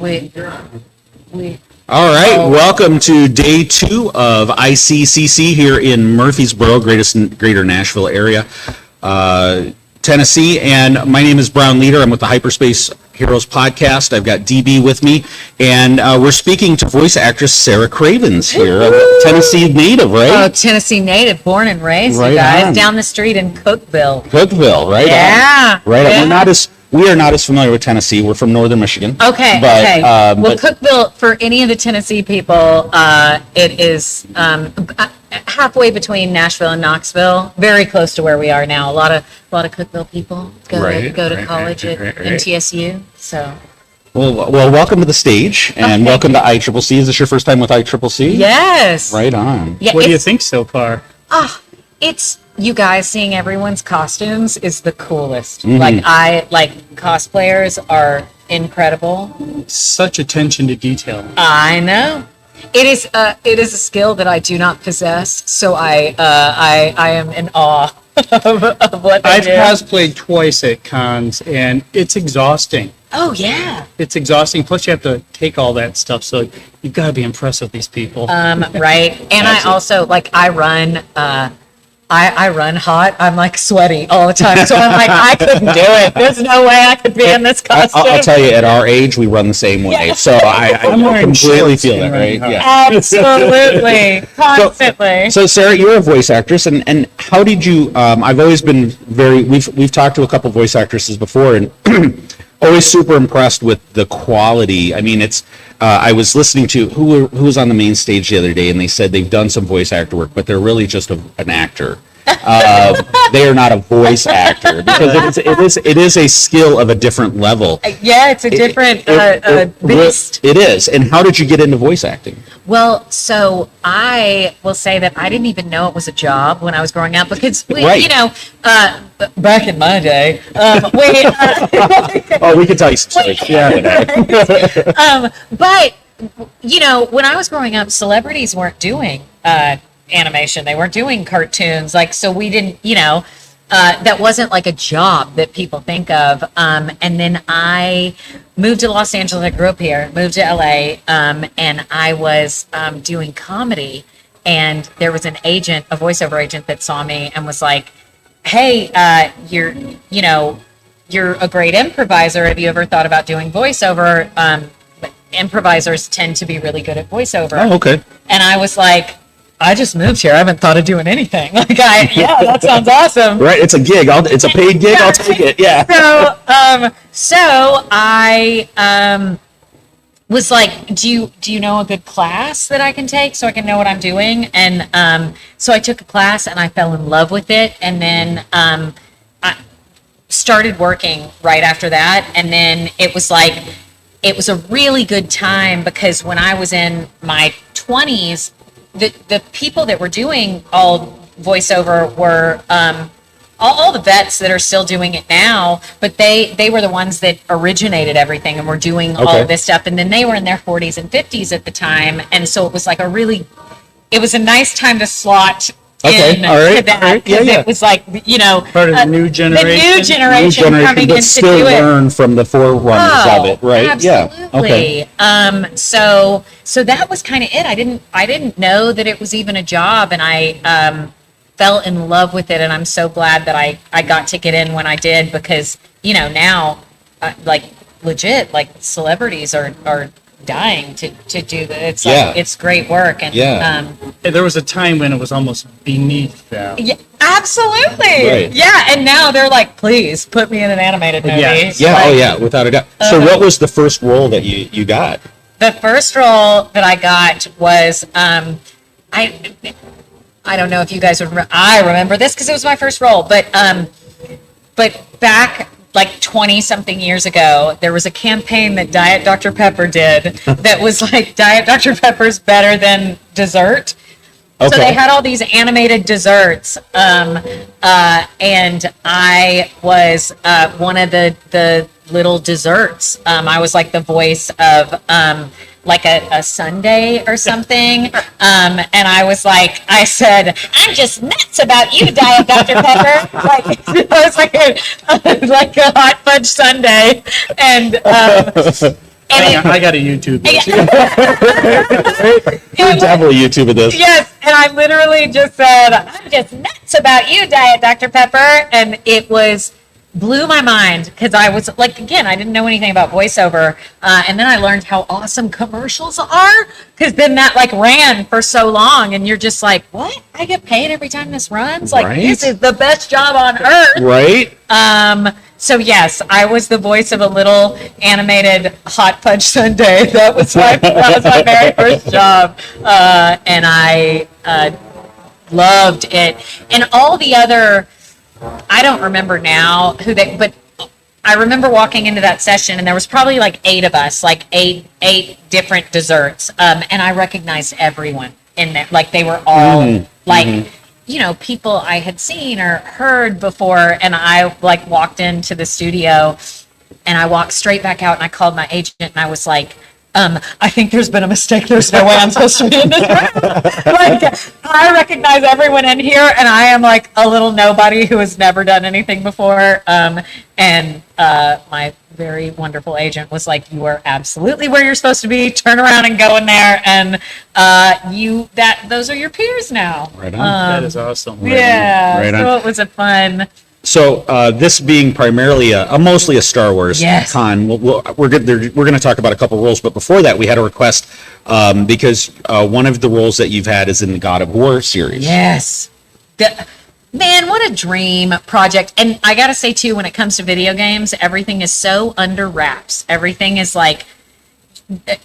We, All right, welcome to day 2 of ICCC here in Murfreesboro, greater Nashville area, Tennessee. And my name is Brown Leader. I'm with the Hyperspace Heroes podcast. I've got DB with me, and we're speaking to voice actress Sarah Cravens here, a Tennessee native, right? Oh, Tennessee native, born and raised, Right you guys, on. down the street in Cookeville. Cookeville, right? Yeah, on. Right. yeah. On. We are not as familiar with Tennessee. We're from northern Michigan. Okay, but, okay. Well, Cookeville, for any of the Tennessee people, it is halfway between Nashville and Knoxville, very close to where we are now. A lot of Cookeville people go to college at MTSU. So. Well, welcome to the stage, and welcome to ICCC. Is this your first time with ICCC? Yes. Right on. Yeah, What do you think so far? It's, you guys, seeing everyone's costumes is the coolest. Like cosplayers are incredible. Such attention to detail. I know. It is a skill that I do not possess, so I am in awe of what they I've do. cosplayed twice at cons, and it's exhausting. Oh yeah. It's exhausting. Plus, you have to take all that stuff, so you've got to be impressed with these people. Right. And I also I run. I run hot. I'm like sweaty all the time. So I'm like, I couldn't do it. There's no way I could be in this costume. I'll tell you, at our age, we run the same way. So I wearing completely shorts feel and that, right? running Yeah. Absolutely. Constantly. So Sarah, you're a voice actress, and how did you? I've always been we've talked to a couple voice actresses before, and always super impressed with the quality. I mean, it's. I was listening to who was on the main stage the other day, and they said they've done some voice actor work, but they're really just an actor. They are not a voice actor because it is a skill of a different level. Yeah, it's a different beast. It is. And how did you get into voice acting? Well, so I will say that I didn't even know it was a job when I was growing up because, back in my day, Oh, we can tell you some stories. Yeah. but, when I was growing up, celebrities weren't doing animation. They weren't doing cartoons. So we didn't, that wasn't like a job that people think of. And then I moved to Los Angeles. I grew up here, moved to LA, and I was doing comedy. And there was a voiceover agent that saw me and was like, "Hey, you're a great improviser. Have you ever thought about doing voiceover? Improvisers tend to be really good at voiceover." Oh, okay. And I was like, I just moved here. I haven't thought of doing anything. That sounds awesome. Right, it's a gig. It's a paid gig. I'll take it. Yeah. So I was like, do you know a good class that I can take so I can know what I'm doing? And so I took a class and I fell in love with it. And then I started working right after that. And then it was a really good time because when I was in my 20s, the people that were doing all voiceover were all the vets that are still doing it now, but they were the ones that originated everything and were doing all of this stuff. And then they were in their 40s and 50s at the time. And so it was it was a nice time to slot in to that. Yeah. It was part of the new generation. The new generation coming but in still to do it. learn from the forerunners of it, right? Absolutely. Yeah. Okay. So that was kind of it. I didn't know that it was even a job, and I fell in love with it, and I'm so glad that I got to get in when I did because now legit celebrities are dying to do that. It's it's great work, and There was a time when it was almost beneath them. yeah, absolutely. Right. Yeah, and now they're like, please put me in an animated movie. Yes. Yeah. Without a doubt. So, what was the first role that you got? The first role that I got was I don't know if you guys would I remember this because it was my first role, but back 20 something years ago, there was a campaign that Diet Dr. Pepper did that was like Diet Dr. Pepper's better than dessert. Okay. So they had all these animated desserts, and I was one of the little desserts. I was like the voice of a sundae or something. And I said, "I'm just nuts about you, Diet Dr. Pepper." It was like a hot fudge sundae. And I got a YouTube this. We're definitely YouTube of this. Yes, and I literally just said, "I'm just nuts about you, Diet Dr. Pepper," and it blew my mind because I was like, again, I didn't know anything about voiceover, and then I learned how awesome commercials are because then that like ran for so long, and you're just like, "What? I get paid every time this runs? Like Right? this is the best job on earth." Right? So yes, I was the voice of a little animated hot fudge sundae. That was my very first job, and I loved it. And all the other, I don't remember now but I remember walking into that session, and there was probably like 8 of us, like eight different desserts, and I recognized everyone in there. Like they were all people I had seen or heard before, and I like walked into the studio, and I walked straight back out, and I called my agent, and I was like, I think there's been a mistake. There's no way I'm supposed to be in this room. Like, I recognize everyone in here, and I am like a little nobody who has never done anything before. And my very wonderful agent was like, "You are absolutely where you're supposed to be. Turn around and go in there, and those are your peers now." Right on. That is awesome. Yeah. Right on. So it was a fun. So this being primarily mostly a Star Wars Yes. con, we're going to talk about a couple roles, but before that, we had a request because one of the roles that you've had is in the God of War series. Yes. Man, what a dream project. And I got to say, too, when it comes to video games, everything is so under wraps. Everything is like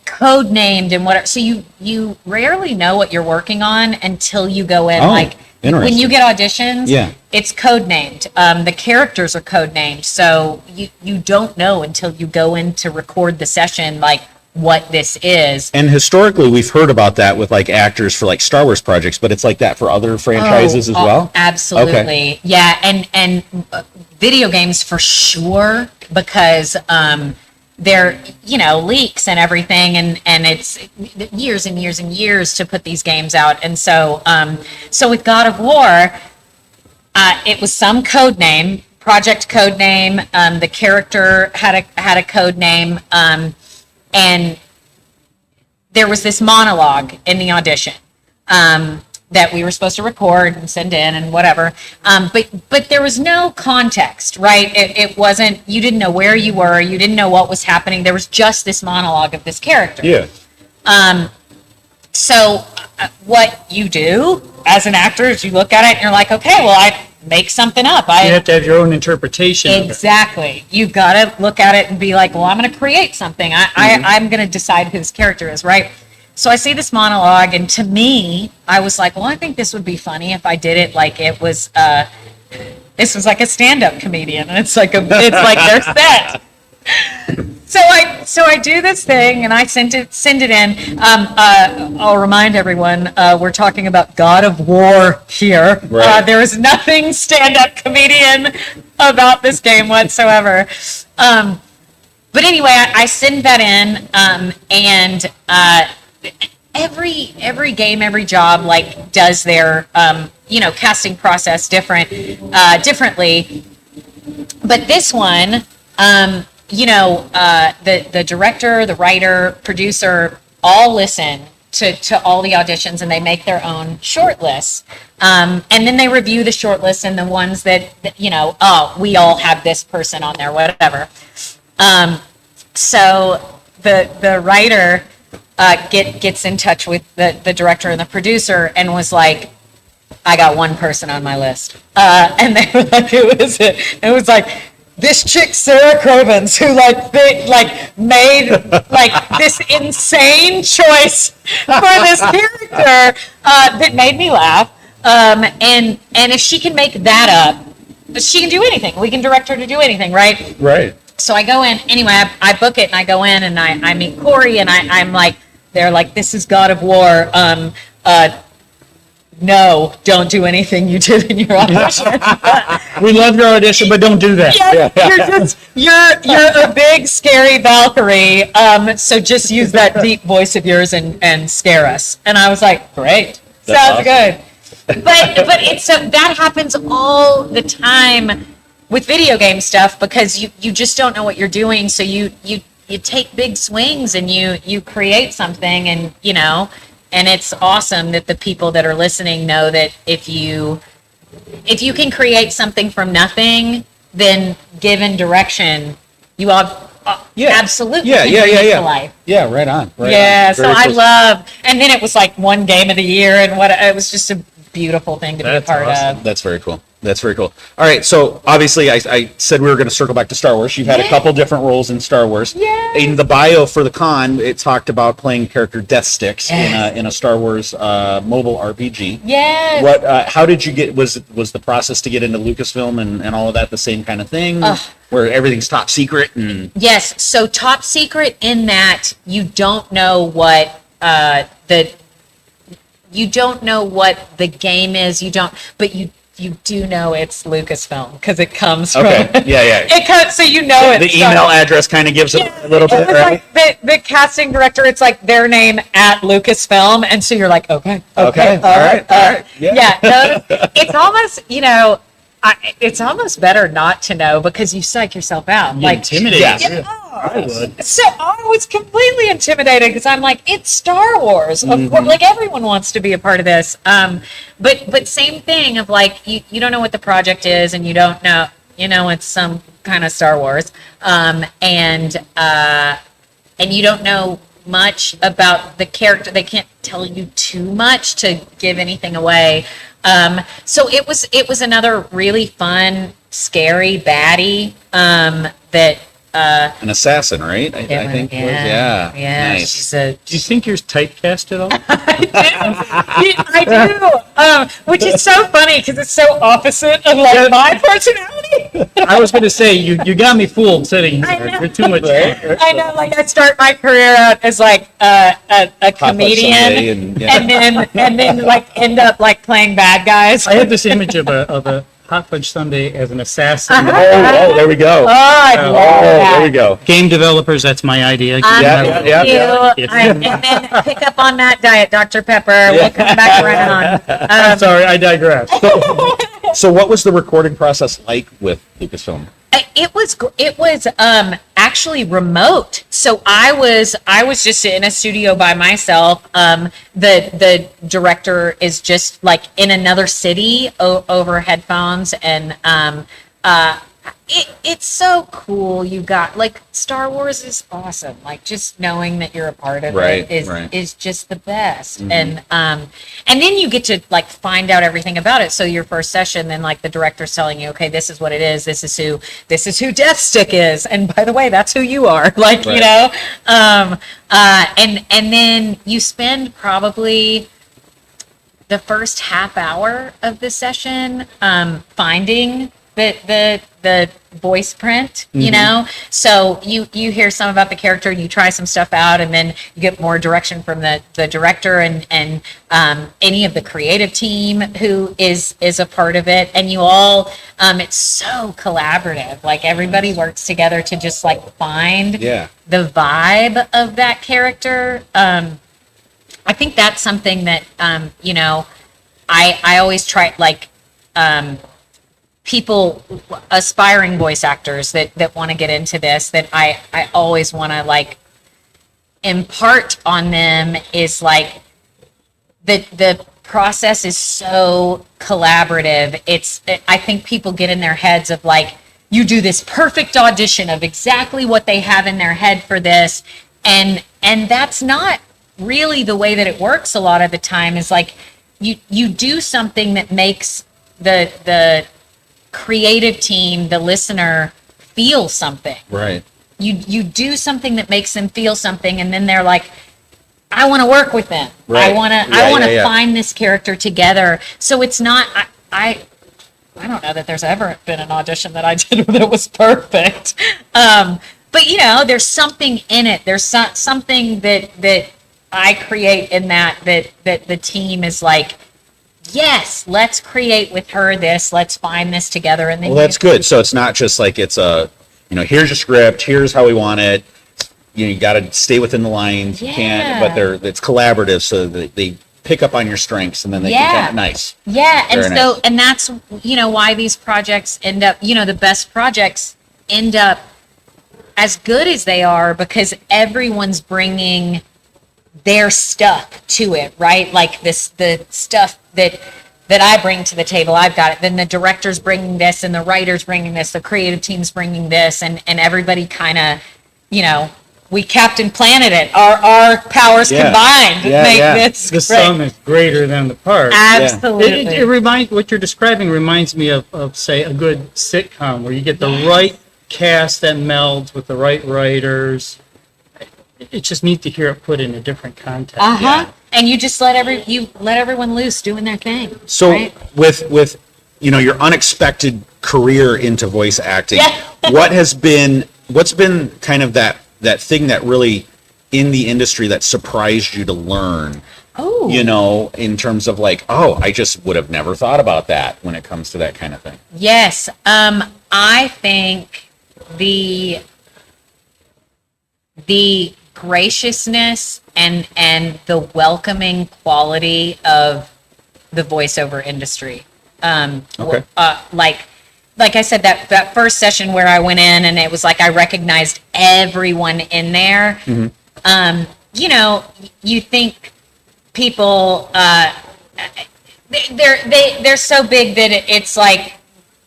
code named and whatever. So you rarely know what you're working on until you go in. Oh, like when interesting. you get auditions, Yeah. it's code named. The characters are code named. So you don't know until you go in to record the session, like what this is. And historically, we've heard about that with like actors for like Star Wars projects, but it's like that for other franchises as well? Absolutely. Okay. Yeah, and video games for sure, because they're, leaks and everything, and it's years and years and years to put these games out. And so with God of War, it was some code name, project code name. The character had a code name, and there was this monologue in the audition that we were supposed to record and send in and whatever. But there was no context, right? It wasn't, you didn't know where you were. You didn't know what was happening. There was just this monologue of this character. Yeah. So what you do as an actor is you look at it and you're like, okay, well, I make something up. You have to have your own interpretation of it. Exactly. You've got to look at it and be like, well, I'm going to create something. I'm going to decide who this character is, right? So I see this monologue, and to me, I was like, well, I think this would be funny if I did it like it was, this was like a stand-up comedian, and it's like their set. So I do this thing, and I send it in. I'll remind everyone, we're talking about God of War here. Right. There is nothing stand-up comedian about this game whatsoever. But anyway, I send that in, and every game, every job, like, does their casting process differently. But this one, the director, the writer, producer, all listen to all the auditions, and they make their own short lists. And then they review the short list and the ones that we all have this person on there, whatever. So the writer gets in touch with the director and the producer and was like, I got one person on my list. And they were like, who is it? And it was like, this chick, Sarah Cravens, who made this insane choice for this character that made me laugh. And if she can make that up, she can do anything. We can direct her to do anything, right? Right. So I go in, anyway, I book it, and I go in, and I meet Corey, and I'm like, they're like, this is God of War. No, don't do anything you did in your audition. We love your audition, but don't do that. You're a big, scary Valkyrie, so just use that deep voice of yours and scare us. And I was like, great, sounds good. But it's that happens all the time with video game stuff, because you just don't know what you're doing, so you you take big swings and you create something, and and it's awesome that the people that are listening know that if you can create something from nothing, then given direction, you all absolutely can bring it to life. Yeah, right on. Right Yeah, on. so Very I cool. love, and then it was like one game of the year, and it was just a beautiful thing to be a That's part awesome. of. That's very cool. That's very cool. All right, so obviously I said we were going to circle back to Star Wars. You've had a Yeah. couple different roles in Star Wars. Yeah. In the bio for the con, it talked about playing character Death Sticks Yes. in a Star Wars mobile RPG. Yes. What? How did you get? Was the process to get into Lucasfilm and all of that the same kind of thing, where everything's top secret and Yes. So top secret in that you don't know what you don't know what the game is. But you do know it's Lucasfilm because it comes from. Okay. Yeah. It comes, so you know it. The email address kind of gives it a little bit, It's right? like the casting director. It's like their name at Lucasfilm, and so you're like, okay, Okay, all right, yeah. No, it's almost it's almost better not to know because you psych yourself out. You're Like intimidated. Yeah. I would. So I was completely intimidated because I'm like, it's Star Wars. Of Mm-hmm. course, like everyone wants to be a part of this. But same thing of like you don't know what the project is, and you don't know it's some kind of Star Wars, and you don't know much about the character. They can't tell you too much to give anything away. So it was another really fun, scary baddie that. An assassin, right? I think. Yeah. Nice. She's a. Do you think you're typecast at all? I do, which is so funny because it's so opposite of like my personality. I was going to say you got me fooled sitting I here. know. You're too much. I know, like I start my career out as like a Pop-up comedian, someday and, yeah. and then like end up like playing bad guys. I had this image of a Hot Fudge Sundae as an assassin. Oh, there we go. Oh, I love that. There we go. Game developers, that's my idea. Yeah, yeah, yeah. You. And then pick up on that diet, Dr. Pepper. We'll come back around. I'm sorry, I digress. So what was the recording process like with Lucasfilm? It was actually remote. So I was just in a studio by myself. The director is just like in another city over headphones, and it's so cool. You got like Star Wars is awesome. Like just knowing that you're a part of Right, it right. is just the best. And then you get to like find out everything about it. So your first session, then like the director's telling you, okay, this is what it is. This is who Death Stick is. And by the way, that's who you are. Like, Right. and then you spend probably the first half hour of the session finding the voice print, so you hear some about the character, you try some stuff out, and then you get more direction from the director and any of the creative team who is a part of it, and you all it's so collaborative, like everybody works together to just like find Yeah. the vibe of that character. I think that's something that I always try, like people, aspiring voice actors that want to get into this, that I always want to like impart on them is like the process is so collaborative. I think people get in their heads of like, you do this perfect audition of exactly what they have in their head for this, and that's not really the way that it works a lot of the time. Is like you do something that makes the creative team, the listener, feel something. Right. You do something that makes them feel something, and then they're like, I want to work with them. Right. I want to find this character together. So it's not I don't know that there's ever been an audition that I did that was perfect. But there's something in it. There's something that I create in that the team is like, yes, let's create with her this, let's find this together. And then Well, that's good. So it's not just like it's here's your script, here's how we want it. You got to stay within the lines. You can't, but it's collaborative, so that they pick up on your strengths, and then they can nice. Yeah, and Very so nice. and that's why these projects end up, the best projects end up as good as they are because everyone's bringing their stuff to it, right? Like the stuff that I bring to the table, I've got it. Then the director's bringing this, and the writer's bringing this, the creative team's bringing this, and everybody kind of, we Captain Planet it. Our powers combined make this The sum is greater than the part. Absolutely. It reminds what you're describing reminds me of say a good sitcom where you get the right cast that melds with the right writers. It's just neat to hear it put in a different context. And you just let everyone loose doing their thing. So right? with your unexpected career into voice acting, what's been kind of that thing that really in the industry that surprised you to learn? In terms of like, I just would have never thought about that when it comes to that kind of thing. Yes. I think the graciousness and the welcoming quality of the voiceover industry. Like I said, that first session where I went in and it was like I recognized everyone in there. You think people they're so big that it's like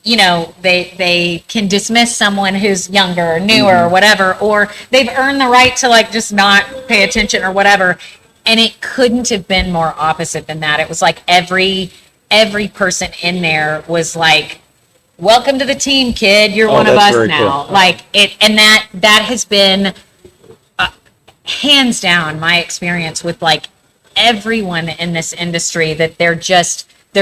they can dismiss someone who's younger or newer or whatever, or they've earned the right to like just not pay attention or whatever. And it couldn't have been more opposite than that. It was like every person in there was like, welcome to the team, kid. You're one of us now. Cool. Like it, and that has been hands down my experience with like everyone in this industry, that they're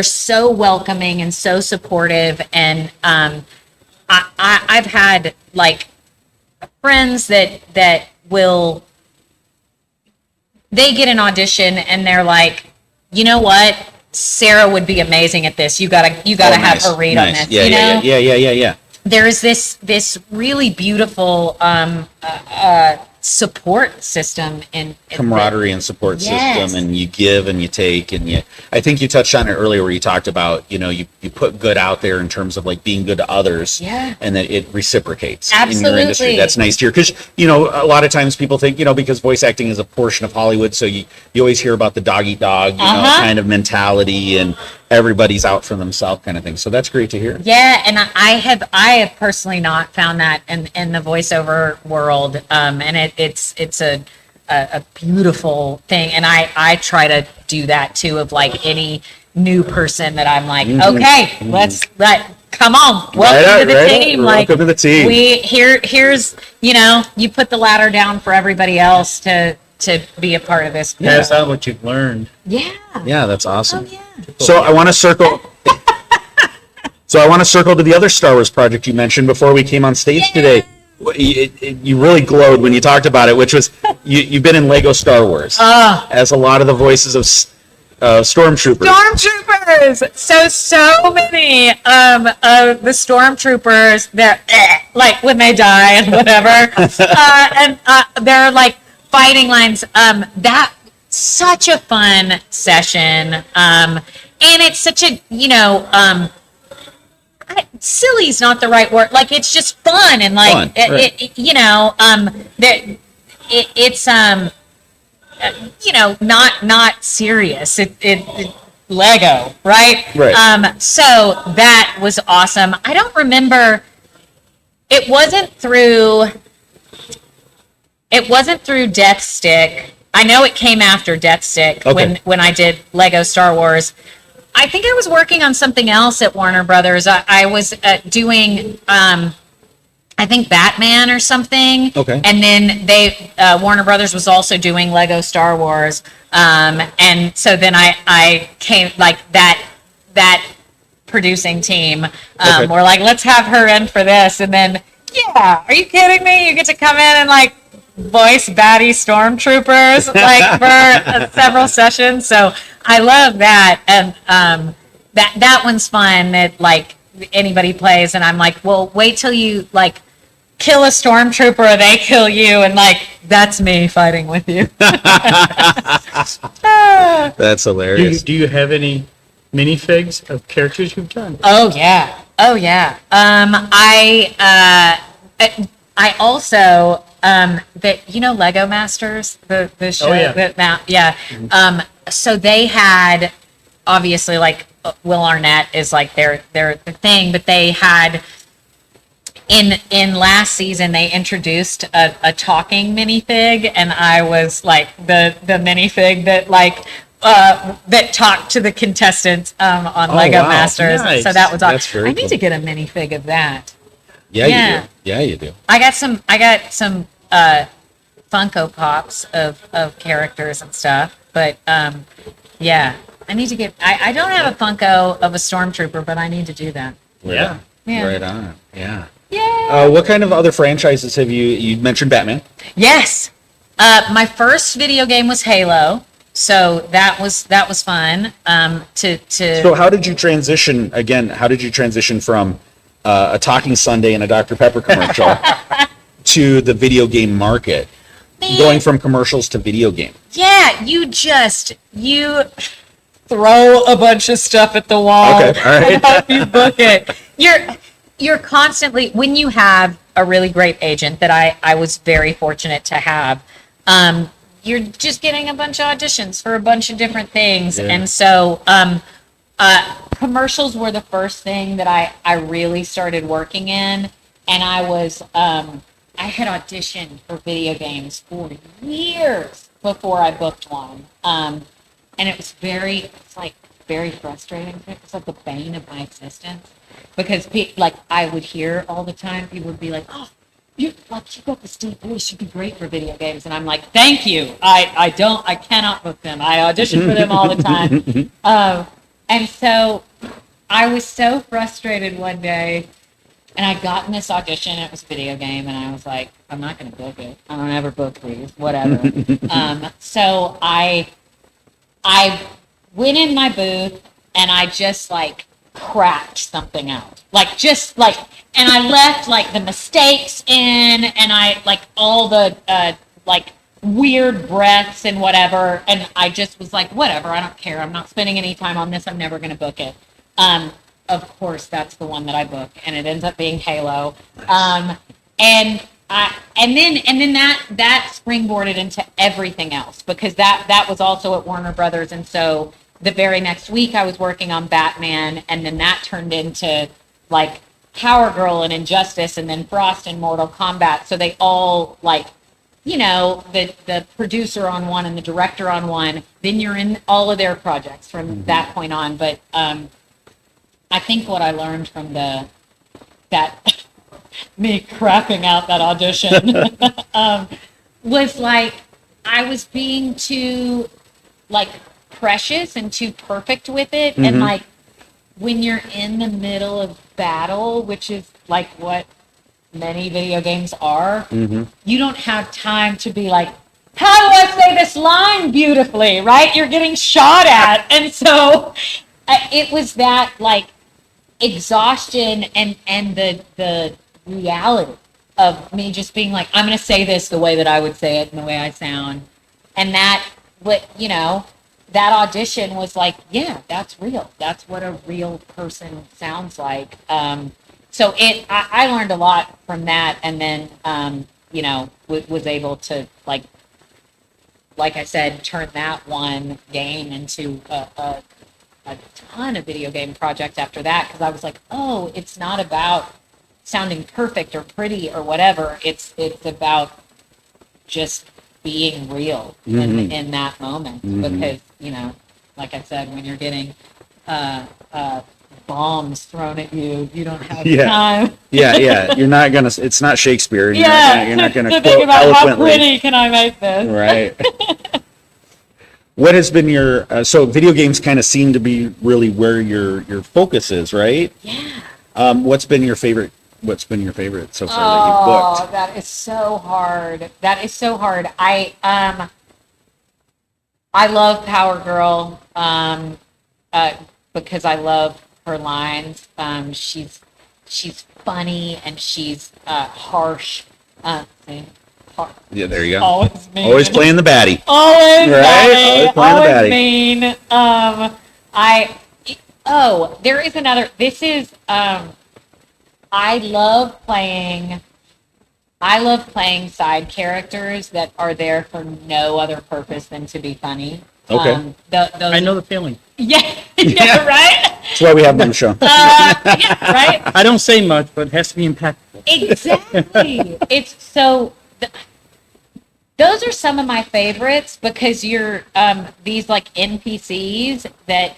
so welcoming and so supportive. And I've had like friends that will, they get an audition and they're like, you know what, Sarah would be amazing at this. You gotta have her read on this. Yeah. There's this really beautiful support system and camaraderie and support system, and you give and you take, and I think you touched on it earlier where you talked about you put good out there in terms of like being good to others, and that it reciprocates in your industry. That's nice to hear, because a lot of times people think because voice acting is a portion of Hollywood, so you always hear about the dog eat dog kind of mentality, and everybody's out for themselves kind of thing. So that's great to hear. And I have personally not found that in the voiceover world, and it's a beautiful thing, and I try to do that too, of like any new person that I'm like, okay, come on, welcome to the team. Welcome to the team. Here's you put the ladder down for everybody else to be a part of this. Pass out what you've learned. Yeah, that's awesome. Oh, yeah. So I want to circle. To the other Star Wars project you mentioned before we came on stage today. You really glowed when you talked about it, which was you've been in Lego Star Wars as a lot of the voices of stormtroopers. So many of the stormtroopers, they're like when they die and whatever, and they're like fighting lines. That such a fun session, and it's such a silly is not the right word. Like it's just fun and like it's not serious. It Lego, right? So that was awesome. I don't remember. It wasn't through Death Stick. I know it came after Death Stick when I did Lego Star Wars. I think I was working on something else at Warner Brothers. I was doing, I think Batman or something. And then Warner Brothers was also doing Lego Star Wars. And so then I came, like that producing team were like, let's have her in for this. And then, are you kidding me? You get to come in and like voice baddie stormtroopers like for several sessions. So I love that, and that one's fun. That like anybody plays, and I'm like, well, wait till you like kill a stormtrooper, or they kill you, and like that's me fighting with you. That's hilarious. Do you have any minifigs of characters you've done? Oh yeah. I also Lego Masters, the show yeah. so they had, obviously, like, Will Arnett is like their thing, but they had in last season they introduced a talking minifig, and I was like the minifig that that talked to the contestants on Lego wow. Masters. Nice. So that was awesome. That's very I need cool. to get a minifig of that. Yeah, Yeah. you do. Yeah, you do. I got some Funko Pops of characters and stuff, but yeah, I need to get. I don't have a Funko of a stormtrooper, but I need to do that. Yeah. Yeah. Right on. Yeah. Yeah. What kind of other franchises have you mentioned Batman? Yes. My first video game was Halo, so that was fun. So how did you transition again? How did you transition from a Talking Sunday and a Dr. Pepper commercial to the video game market? Going from commercials to video game. Yeah, you throw a bunch of stuff at the wall Okay, all right. and hope you book it. You're constantly, when you have a really great agent that I was very fortunate to have, you're just getting a bunch of auditions for a bunch of different things. Yeah. And so commercials were the first thing that I really started working in. And I had auditioned for video games for years before I booked one. And it was very frustrating. It was like the bane of my existence, because I would hear all the time, people would be like, "Oh, you got this deep voice, you'd be great for video games." And I'm like, "Thank you. I cannot book them. I audition for them all the time." And so I was so frustrated one day, and I'd gotten this audition. It was a video game, and I was like, "I'm not going to book it. I don't ever book these, whatever." So I went in my booth and I just cracked something out. And I left the mistakes in, and I all the weird breaths and whatever. And I just was like, whatever, I don't care. I'm not spending any time on this. I'm never going to book it. Of course, that's the one that I book, and it ends up being Halo. And then that springboarded into everything else, because that was also at Warner Brothers. And so the very next week I was working on Batman, and then that turned into Power Girl and Injustice, and then Frost and Mortal Kombat. So they all the producer on one and the director on one, then you're in all of their projects from that point on. But I think what I learned from that me crapping out that audition was I was being too precious and too perfect with it. And when you're in the middle of battle, which is what many video games are, you don't have time to be how do I say this line beautifully, right? You're getting shot at. And so it was that exhaustion and the reality of me just being I'm going to say this the way that I would say it and the way I sound. And that audition was yeah, that's real. That's what a real person sounds like. So I learned a lot from that, and then was able to like I said, turn that one game into a ton of video game projects after that, because I was like, oh, it's not about sounding perfect or pretty or whatever. It's about just being real in that moment, because like I said, when you're getting bombs thrown at you, you don't have time. yeah. You're not gonna. It's not Shakespeare. You're not gonna to quote think about eloquently. how pretty can I make this. Right. What has been your so video games kind of seem to be really where your focus is, right? Yeah. What's been your favorite so far that you've booked? That is so hard. I love Power Girl because I love her lines. She's funny, and she's harsh. Yeah, there you go. Always mean. Always playing the baddie. Always Right? baddie. Always playing the Always baddie. mean. There is another. This is I love playing I love playing side characters that are there for no other purpose than to be funny. Okay. Those, I know the feeling. Yeah, Yeah. right. That's why we have them on the show. Yeah, right. I don't say much, but it has to be impactful. Exactly. It's so. Those are some of my favorites because you're these like NPCs that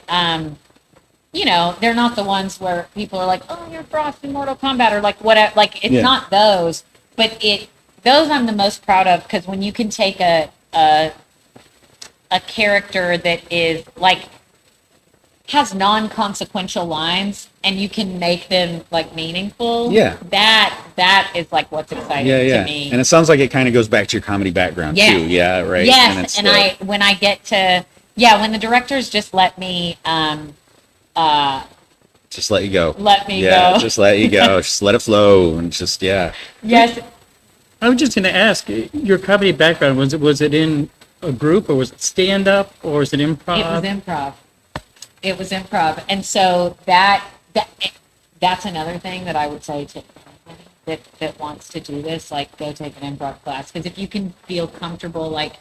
they're not the ones where people are like, oh, you're Frost in Mortal Kombat or like whatever. Like it's not those, but those I'm the most proud of because when you can take a character that is like has non-consequential lines and you can make them like meaningful. Yeah. That is like what's exciting Yeah. to me. And it sounds like it kind of goes back to your comedy background Yeah. too. Yeah, right. Yes, And and when I get to when the directors just let me just let you go. let me Yeah, go. just let you go. Just let it flow and just Yes, I was just going to ask, your comedy background, was it in a group or was it stand up or was it improv? it was improv. It was improv, and so that's another thing that I would say to anybody that wants to do this, like go take an improv class because if you can feel comfortable like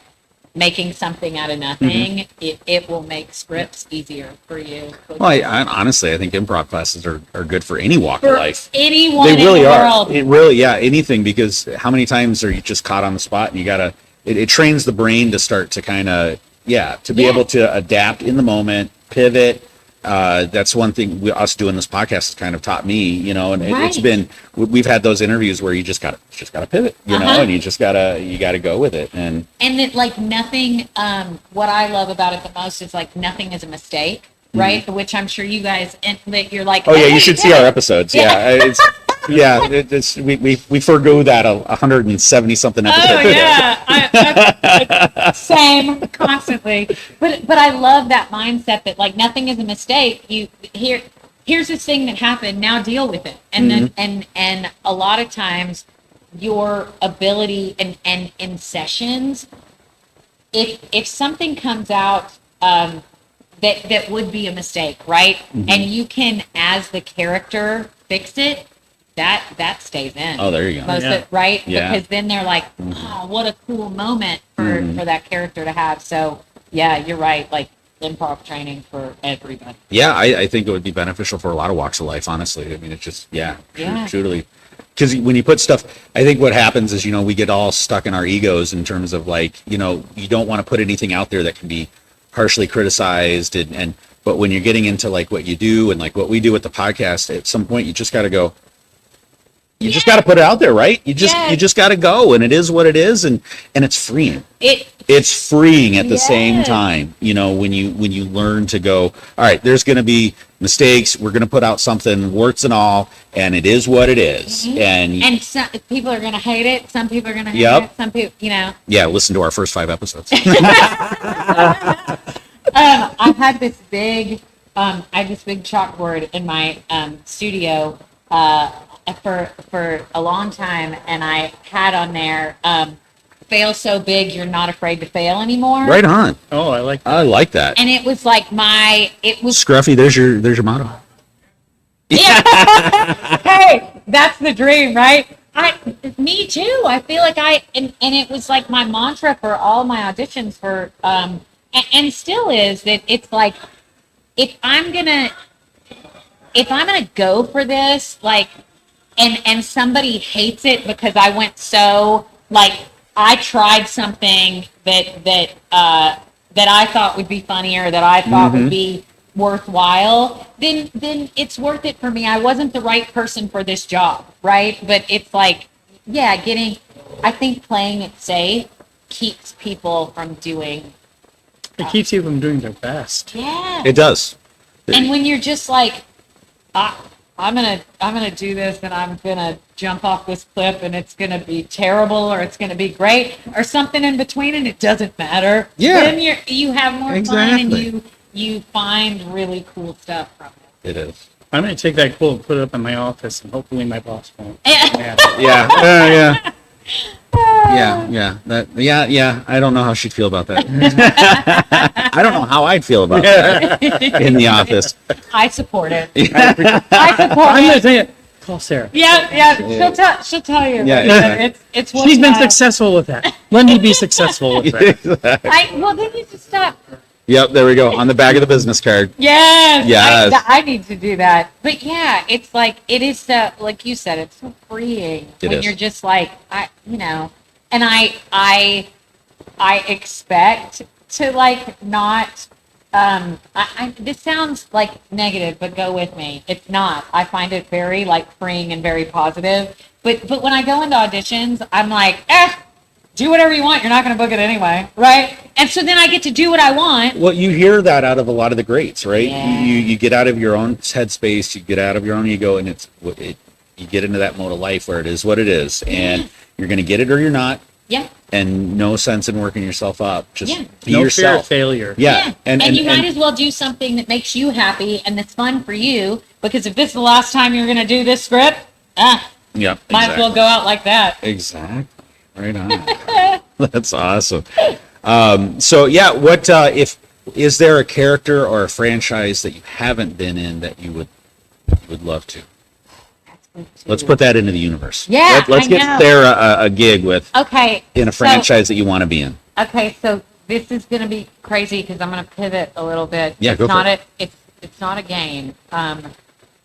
making something out of nothing, it will make scripts easier for you. Well, I honestly, I think improv classes are good for any walk of For life. anyone They really in the are. world. It really, anything, because how many times are you just caught on the spot and you gotta, it trains the brain to start to kind of, to be Yeah. able to adapt in the moment, pivot. That's one thing us doing this podcast has kind of taught me, and it's Right. been, we've had those interviews where you just gotta pivot, and you gotta go with it. And that like nothing what I love about it the most is like nothing is a mistake, right? Which I'm sure you guys and that you're like, oh yeah, you should did see our it." episodes. Yeah. We forgo that 170 something episodes. Oh yeah, I same constantly. But I love that mindset that like nothing is a mistake. Here's this thing that happened. Now deal with it. And then and a lot of times your ability and in sessions, if something comes out that would be a mistake, right? And you can as the character fix it. That stays in. Oh, there you go. Most of, right? Yeah. Because then they're like, oh, what a cool moment for that character to have. So yeah, you're right. Like improv training for everybody. Yeah, I think it would be beneficial for a lot of walks of life, honestly. I mean, it's just, truly. Because when you put stuff, I think what happens is, we get all stuck in our egos in terms of like, you don't want to put anything out there that can be harshly criticized. But when you're getting into like what you do and like what we do with the podcast, at some point you just got to go, you just got to put it out there, right? You just got to go, and it is what it is, and it's freeing. It's freeing at the same time, when you learn to go, all right, there's going to be mistakes. We're going to put out something, warts and all, and it is what it is. And some people are going to hate it. Some people are going to hate it. Some people, Yeah, listen to our first 5 episodes. I had this big chalkboard in my studio for a long time, and I had on there, fail so big you're not afraid to fail anymore. Right on. Oh, I like that. I like that. And it was like Scruffy, there's your motto. hey, that's the dream, right? Me too. I feel like and it was like my mantra for all my auditions for, and still is that it's like, if I'm gonna go for this, like, and somebody hates it because I went so like I tried something that I thought would be funny or that I thought would be worthwhile, then it's worth it for me. I wasn't the right person for this job, right? But it's like, I think playing it safe keeps people from doing. It keeps you from doing their best. Yeah. It does. And when you're just like, I'm gonna do this and I'm gonna jump off this cliff and it's gonna be terrible or it's gonna be great or something in between and it doesn't matter. Yeah. Then you have more fun Exactly. and you find really cool stuff from it. It is. I'm going to take that quote and put it up in my office, and hopefully my boss won't. Yeah. Yeah. Yeah. I don't know how she'd feel about that. I don't know how I'd feel about that in the office. I support it. I'm I support going to it. tell you, Call Sarah. Yeah. She'll tell you. Yeah. It's what She's been successful with that. Let me be successful with that. Well, then you just stop. Yep, there we go. On the back of the business card. Yes. Yes. I need to do that. But yeah, it's like, it is so, like you said, it's so freeing It when is. you're just like, and I expect to like not, this sounds like negative, but go with me. It's not. I find it very like freeing and very positive. But when I go into auditions, I'm like, do whatever you want. You're not going to book it anyway, right? And so then I get to do what I want. Well, you hear that out of a lot of the greats, right? Yeah. You get out of your own headspace, you get out of your own ego, and you get into that mode of life where it is what it is, and you're going to get it or you're not. Yeah. And no sense in working yourself up. Just be No fear of yourself. failure. Yeah. And you might as well do something that makes you happy and that's fun for you, because if this is the last time you're going to do this script, yeah, might as well go out like that. Exactly. Right on. That's awesome. So yeah, what if is there a character or a franchise that you haven't been in that you would love to? Let's put that into the universe. Yeah, Let's I get know. Sarah a gig with Okay. in a franchise that you want to be in. Okay, so this is going to be crazy because I'm going to pivot a little bit. Yeah, it's go for not it. It's not a game.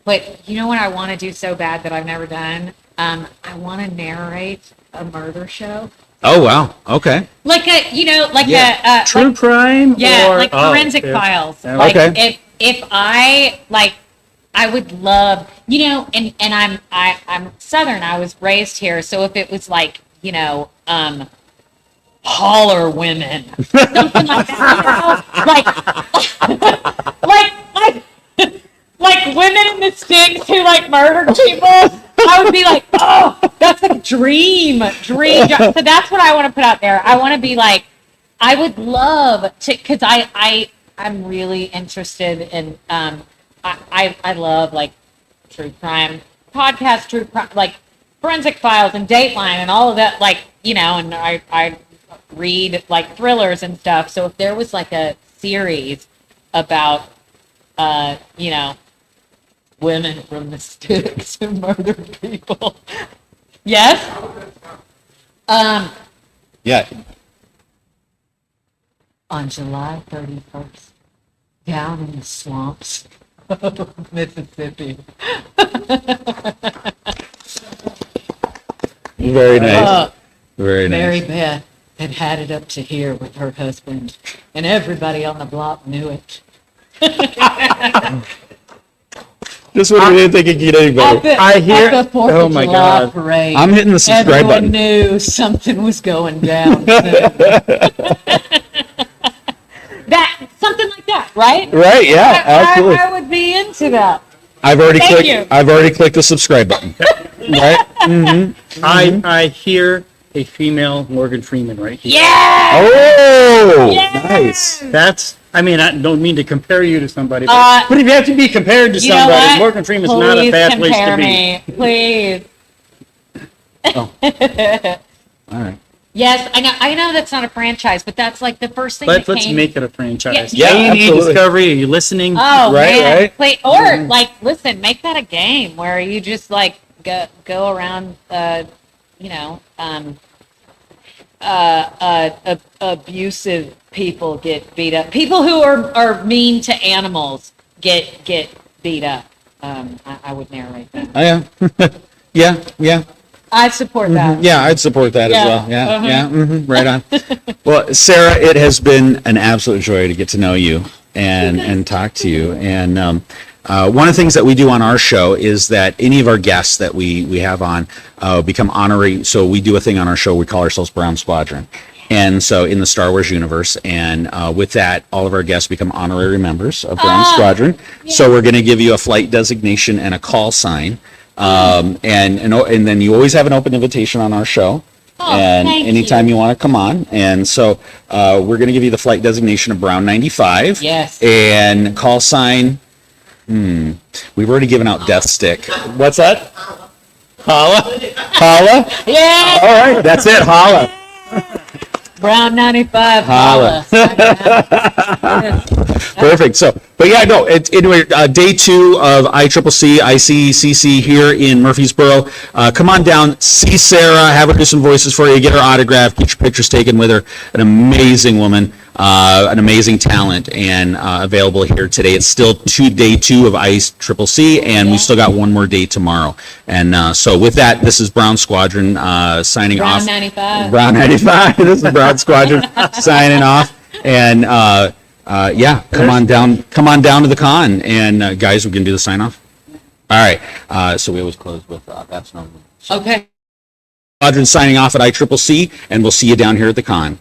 But you know what I want to do so bad that I've never done? I want to narrate a murder show. Oh wow. Okay. Like Yeah. True like, crime? yeah, or, like forensic files. Yeah. Like Okay. if I like, I would love, and I'm Southern. I was raised here, so if it was like, holler women, something like that, like women in the sticks who like murdered people. I would be like, oh, that's like a dream job. So that's what I want to put out there. I want to be like, I would love to, because I'm really interested in, I love like true crime podcasts, true crime, like forensic files and Dateline and all of that, like, and I read like thrillers and stuff. So if there was like a series about, women from the sticks who murdered people. Yes? Yeah. On July 31st, down in the swamps of Mississippi. Very nice. Very nice. Mary Beth had it up to here with her husband, and everybody on the block knew it. This one we didn't think it could get any better. At the 4th oh of my July God. parade, I'm hitting the subscribe everyone button. knew something was going down. That something like that, right? Right? Yeah. Absolutely. I would be into that. I've already Thank clicked. you. I've already clicked the subscribe button. Right? I hear a female Morgan Freeman right here. Yeah. Oh, Yes! nice. I don't mean to compare you to somebody, but if you have to be compared to You know somebody, what? Morgan Freeman's not a Please bad place compare to be. me, please. All right. Yes, I know that's not a franchise, but that's like the first thing Let's that came. make it a franchise. Yeah, A&E absolutely. Discovery, are you listening? Oh Right, man, right. Play, or like listen, make that a game where you just like go around, abusive people get beat up. People who are mean to animals get beat up. I would narrate that. Oh, yeah. Yeah. I support that. Yeah, I'd support that Yeah. as well. Yeah, Uh-huh. yeah, right on. Well, Sarah, it has been an absolute joy to get to know you and talk to you. And one of the things that we do on our show is that any of our guests that we have on become honorary. So we do a thing on our show. We call ourselves Brown Squadron. And so in the Star Wars universe, and with that, all of our guests become honorary members of Brown Squadron. Yeah. So we're going to give you a flight designation and a call sign. And then you always have an open invitation on our show. Oh, and thank anytime you. you want to come on. And so we're going to give you the flight designation of Brown 95. Yes. And call sign. We've already given out Death Stick. What's that? Holla? Holla? Yeah. All right, that's it. Holla. Brown 95. Holla. Holla. Perfect. So, but yeah, no, anyway, day 2 of ICCC here in Murfreesboro. Come on down, see Sarah, have her do some voices for you, get her autograph, get your pictures taken with her. An amazing woman, an amazing talent, and available here today. It's still day 2 of ICCC, and we still got one more day tomorrow. And so with that, this is Brown Squadron signing off. Brown 95. Brown 95. This is Brown Squadron signing off. And yeah, come on down to the con. And guys, we can do the sign off. All right. So we always close with that's normal. Okay. Squadron signing off at ICCC, and we'll see you down here at the con.